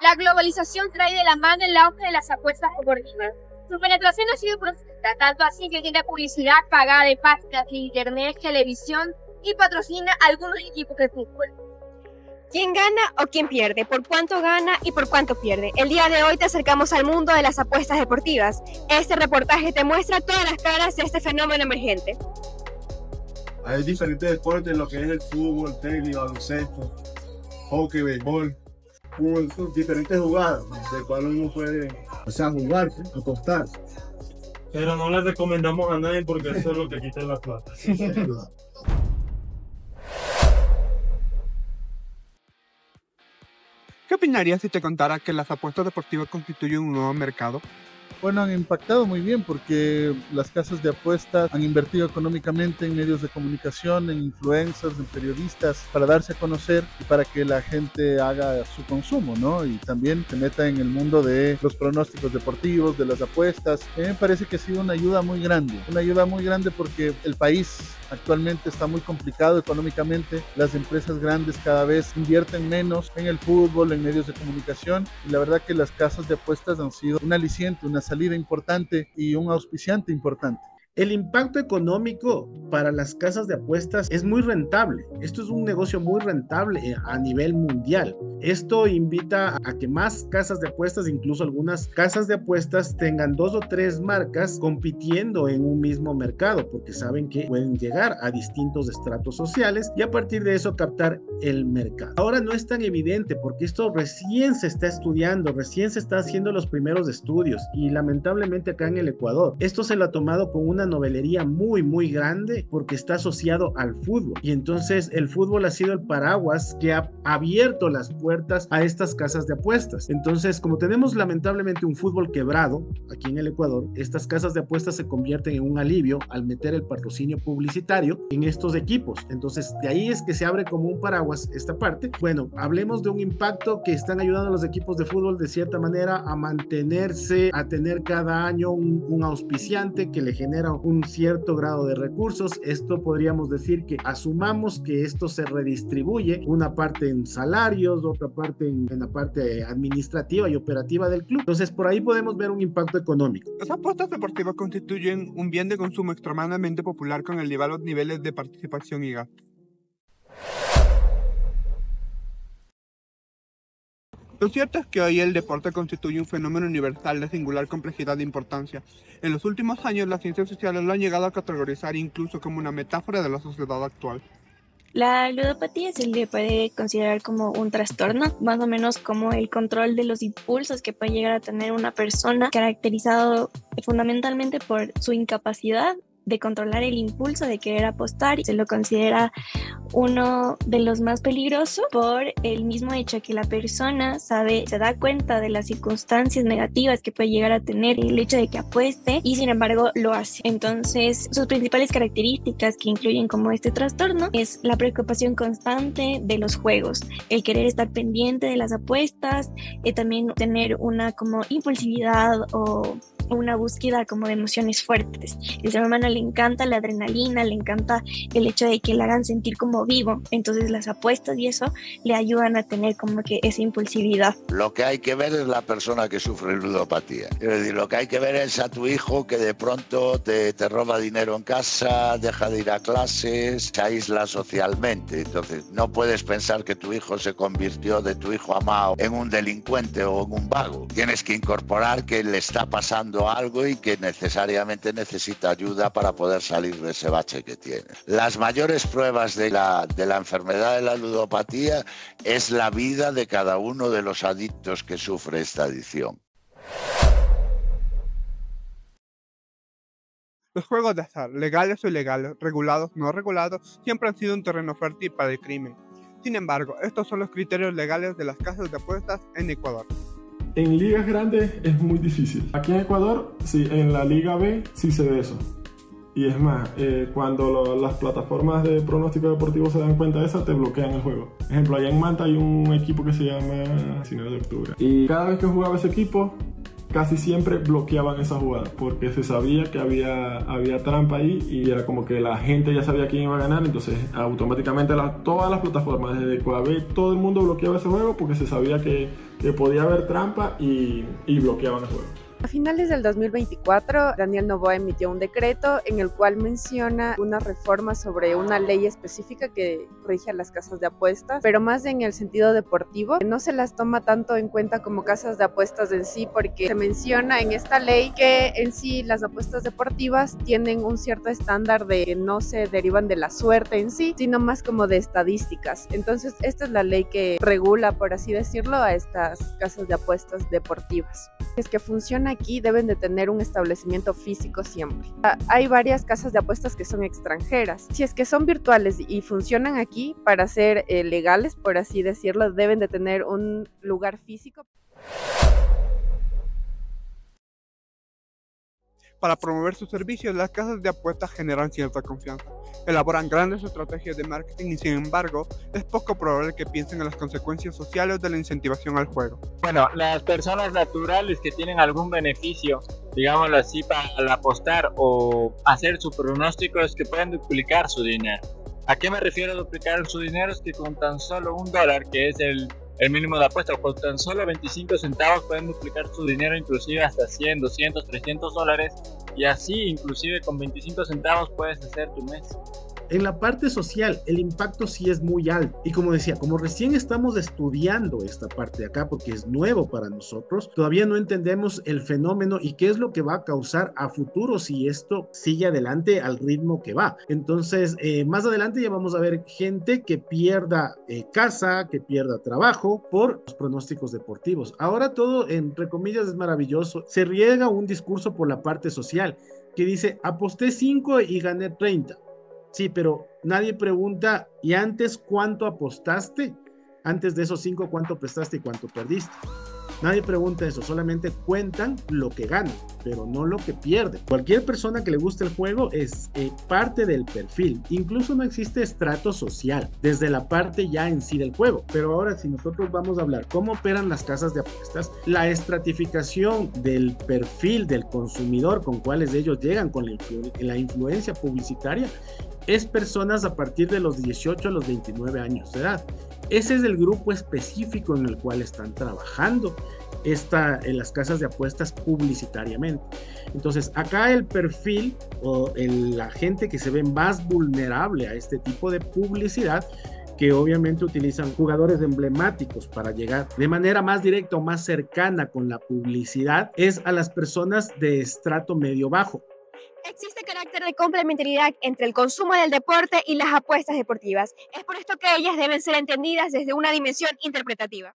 La globalización trae de la mano el auge de las apuestas deportivas. Su penetración ha sido profunda, tanto así que tiene publicidad pagada de páginas de internet, televisión y patrocina algunos equipos de fútbol. ¿Quién gana o quién pierde? ¿Por cuánto gana y por cuánto pierde? El día de hoy te acercamos al mundo de las apuestas deportivas. Este reportaje te muestra todas las caras de este fenómeno emergente. Hay diferentes deportes, lo que es el fútbol, tenis, baloncesto, hockey, béisbol. Son diferentes jugadas, de cual uno puede, jugar, apostar. Pero no le recomendamos a nadie porque eso es lo que quita la plata. ¿Qué opinarías si te contara que las apuestas deportivas constituyen un nuevo mercado? Bueno, han impactado muy bien porque las casas de apuestas han invertido económicamente en medios de comunicación, en influencers, en periodistas, para darse a conocer y para que la gente haga su consumo, ¿no? Y también se meta en el mundo de los pronósticos deportivos, de las apuestas. A mí me parece que ha sido una ayuda muy grande porque el país actualmente está muy complicado económicamente. Las empresas grandes cada vez invierten menos en el fútbol, en medios de comunicación, y la verdad que las casas de apuestas han sido un aliciente, una salida importante y un auspiciante importante. El impacto económico para las casas de apuestas es muy rentable. Esto es un negocio muy rentable a nivel mundial. Esto invita a que más casas de apuestas, incluso algunas casas de apuestas, tengan 2 o 3 marcas compitiendo en un mismo mercado, porque saben que pueden llegar a distintos estratos sociales y a partir de eso captar el mercado. Ahora no es tan evidente porque esto recién se está estudiando, recién se está haciendo los primeros estudios y lamentablemente acá en el Ecuador esto se lo ha tomado con una novelería muy grande porque está asociado al fútbol, y entonces el fútbol ha sido el paraguas que ha abierto las puertas a estas casas de apuestas. Entonces, como tenemos lamentablemente un fútbol quebrado aquí en el Ecuador, estas casas de apuestas se convierten en un alivio al meter el patrocinio publicitario en estos equipos. Entonces, de ahí es que se abre como un paraguas esta parte. Bueno, hablemos de un impacto que están ayudando a los equipos de fútbol de cierta manera a mantenerse, a tener cada año un auspiciante que le genera un cierto grado de recursos. Esto podríamos decir que asumamos que esto se redistribuye, una parte en salarios, otra parte en la parte administrativa y operativa del club. Entonces por ahí podemos ver un impacto económico. Las apuestas deportivas constituyen un bien de consumo extremadamente popular con elevados niveles de participación y gasto. Lo cierto es que hoy el deporte constituye un fenómeno universal de singular complejidad e importancia. En los últimos años, las ciencias sociales lo han llegado a categorizar incluso como una metáfora de la sociedad actual. La ludopatía se le puede considerar como un trastorno, más o menos como el control de los impulsos que puede llegar a tener una persona, caracterizado fundamentalmente por su incapacidad de controlar el impulso de querer apostar. Se lo considera uno de los más peligrosos por el mismo hecho de que la persona se da cuenta de las circunstancias negativas que puede llegar a tener el hecho de que apueste y sin embargo lo hace. Entonces, sus principales características que incluyen como este trastorno es la preocupación constante de los juegos, el querer estar pendiente de las apuestas, también tener una como impulsividad o una búsqueda como de emociones fuertes. El ser humano le encanta la adrenalina, le encanta el hecho de que le hagan sentir como vivo, entonces las apuestas y eso le ayudan a tener como que esa impulsividad. Lo que hay que ver es la persona que sufre ludopatía. Es decir, lo que hay que ver es a tu hijo que de pronto te roba dinero en casa, deja de ir a clases, se aísla socialmente. Entonces no puedes pensar que tu hijo se convirtió de tu hijo amado en un delincuente o en un vago. Tienes que incorporar que le está pasando algo y que necesariamente necesita ayuda para poder salir de ese bache que tiene. Las mayores pruebas de la enfermedad de la ludopatía es la vida de cada uno de los adictos que sufre esta adicción. Los juegos de azar, legales o ilegales, regulados o no regulados, siempre han sido un terreno fértil para el crimen. Sin embargo, estos son los criterios legales de las casas de apuestas en Ecuador. En ligas grandes es muy difícil. Aquí en Ecuador, sí, en la Liga B sí se ve eso. Y es más, cuando las plataformas de pronóstico deportivo se dan cuenta de eso, te bloquean el juego. Por ejemplo, allá en Manta hay un equipo que se llama 19 de octubre. Y cada vez que jugaba ese equipo, casi siempre bloqueaban esa jugada porque se sabía que había trampa ahí y era como que la gente ya sabía quién iba a ganar, entonces automáticamente todas las plataformas desde Coabet, todo el mundo bloqueaba ese juego porque se sabía que podía haber trampa y bloqueaban el juego. A finales del 2024, Daniel Noboa emitió un decreto en el cual menciona una reforma sobre una ley específica que rige a las casas de apuestas, pero más en el sentido deportivo. No se las toma tanto en cuenta como casas de apuestas en sí, porque se menciona en esta ley que en sí las apuestas deportivas tienen un cierto estándar de que no se derivan de la suerte en sí, sino más como de estadísticas. Entonces, esta es la ley que regula, por así decirlo, a estas casas de apuestas deportivas. Es que funciona aquí, deben de tener un establecimiento físico siempre. Hay varias casas de apuestas que son extranjeras. Si es que son virtuales y funcionan aquí, para ser legales, por así decirlo, deben de tener un lugar físico. Para promover sus servicios, las casas de apuestas generan cierta confianza, elaboran grandes estrategias de marketing y, sin embargo, es poco probable que piensen en las consecuencias sociales de la incentivación al juego. Bueno, las personas naturales que tienen algún beneficio, digámoslo así, para apostar o hacer su pronóstico, es que pueden duplicar su dinero. ¿A qué me refiero a duplicar su dinero? Es que con tan solo $1, que es el mínimo de apuesta, con tan solo 25 centavos pueden duplicar su dinero, inclusive hasta 100, 200, 300 dólares, y así inclusive con 25 centavos puedes hacer tu mes. En la parte social, el impacto sí es muy alto. Y como decía, como recién estamos estudiando esta parte de acá, porque es nuevo para nosotros, todavía no entendemos el fenómeno y qué es lo que va a causar a futuro si esto sigue adelante al ritmo que va. Entonces, más adelante ya vamos a ver gente que pierda casa, que pierda trabajo por los pronósticos deportivos. Ahora todo, entre comillas, es maravilloso. Se riega un discurso por la parte social que dice, aposté 5 y gané 30. Sí, pero nadie pregunta, ¿y antes cuánto apostaste? Antes de esos 5, ¿cuánto apostaste y cuánto perdiste? Nadie pregunta eso, solamente cuentan lo que ganan, pero no lo que pierden. Cualquier persona que le guste el juego es parte del perfil. Incluso no existe estrato social desde la parte ya en sí del juego. Pero ahora, si nosotros vamos a hablar cómo operan las casas de apuestas, la estratificación del perfil del consumidor con cuales ellos llegan con la influencia publicitaria es personas a partir de los 18 a los 29 años de edad. Ese es el grupo específico en el cual están trabajando en las casas de apuestas publicitariamente. Entonces, acá el perfil o la gente que se ve más vulnerable a este tipo de publicidad, que obviamente utilizan jugadores emblemáticos para llegar de manera más directa o más cercana con la publicidad, es a las personas de estrato medio bajo. Existe carácter de complementariedad entre el consumo del deporte y las apuestas deportivas. Es por esto que ellas deben ser entendidas desde una dimensión interpretativa.